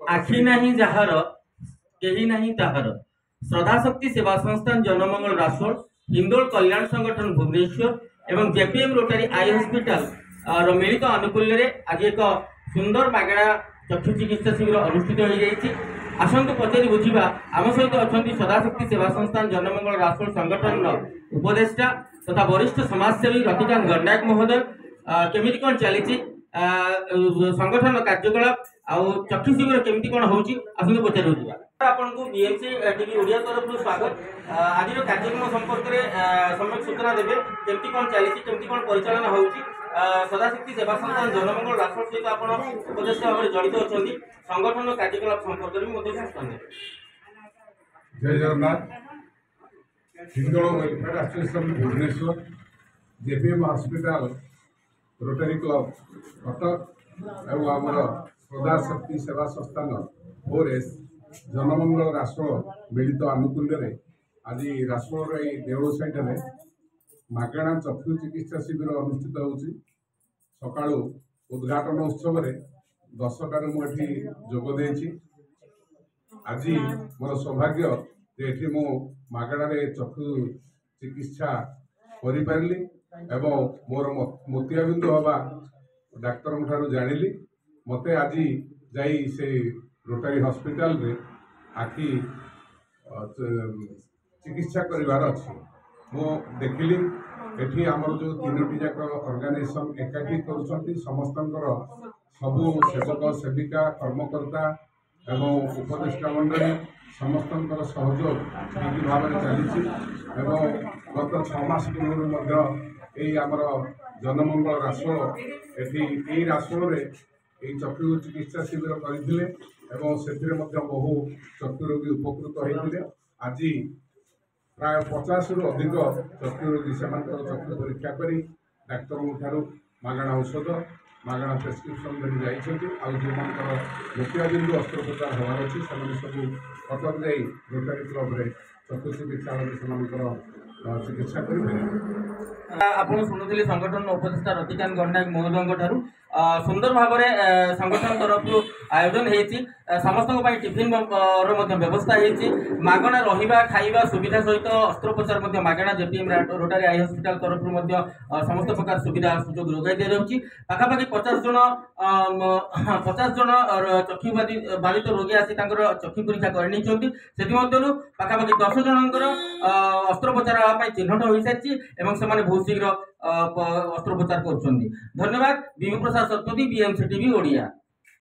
आखि नहीं जार केही नहीं ताहार श्रद्धाशक्ति सेवा संस्थान जनमंगल रासोल हिंदोल कल्याण संगठन भुवनेश्वर एवं जेपीएम रोटारी आई हॉस्पिटल मिलित आनुकूल्य आज एक सुंदर मागणा चक्षु चिकित्सा शिविर अनुष्ठित हो जाइए। आसतु पचारि बुझा आम सहित अच्छा श्रद्धाशक्ति सेवा संस्थान जनमंगल रासोल संगठन उपदेष्टा तथा वरिष्ठ समाजसेवी रतिकांत गंडायक महोदय केमी कौन चली संगठन कार्यकलाप आउ चक्षु शिविर केमी कौन हो आसतु पचारि बुझा। आपको बीएमसी टीवी ओडिया तरफ स्वागत। आज कार्यक्रम संपर्क में सम्यक सूचना देवे केमती कौन चली केमती कौन परिचालन हो सदाशक्ति सेवा संस्थान जनमंगल राष्ट्र सहित आप उपदेष्टा भाव जड़ित अच्छा संगठन कार्यकलाप संपर्क में सूचना देवे। जय Jagannath. Hindol welfare association Bhubaneswar JPM hospital Rotary Club Cuttack एवं आमर सदाशक्ति सेवा संस्थान ओरेस जनमंगल राष्ट्र मिलित आनुकूल्य आज राष्ट्र देवल साइड में मागणा चक्षु चिकित्सा शिविर अनुष्ठित होउछि। सकाळु उद्घाटन उत्सव में 10टार मुझे जोग देछि। आज मोर सौभाग्य जे मु मागणारे चक्षु चिकित्सा करि पारली एवं मोर मोतियाबिंदु हवा डाक्तर ठारू जानिली। मते आज जाई से रोटारी हॉस्पिटल रे आखि चिकित्सा करिवार अछि। मो देखिली एठी हमर जो 3टी जाक ऑर्गेनाइजेशन एकाठी करूछंती समस्तंकर सबु सेवक सेविका कर्मकर्ता एवं उपदेष्टा मंडली समस्तंकर सहयोग ठीक भाव में चली एवं गत 6 मास पूर्व आमर जनमंगल राष्ट्र एठी राष्ट्र रे चक्षु चिकित्सा शिविर करते बहु चक्षु रोगी उपकृत होते। आज प्राय 50 रु अधिक चक्षु रोगी से चक्षु परीक्षा कर डाक्तर मागणा औषध मागणा प्रेस्क्रिप्शन धरी जाइए। जो मोतियाबिंदु अस्त्रोपचार हमार अच्छी सब कटक जा रोटारी क्लब चक्षु चिकित्सा चिकित्सा करेंगे। आप शुणुले संगठन उपदेष्टा रतिकांत गंडायक महोदय सुंदर भाव में संगठन तरफ आयोजन होती समस्त टिफिन व्यवस्था होती मागणा रहा खाइबा सुविधा सहित अस्त्रोपचार मागणा जेपीएम रोटारी आई हॉस्पिटल तरफ समस्त प्रकार सुविधा सुजोग जोगाई दि जाऊँगी। पाखापाखि 50 जन चक्षु बाधित रोगी आसी चक्षु परीक्षा कर पाखापाखि 10 जनकर अस्त्रोपचार चिन्हट हो सारी से बहुत शीघ्र अस्त्रोपचार कर। धन्यवाद। विभु प्रसाद सतपथी बीएमसी टीवी ओडिया।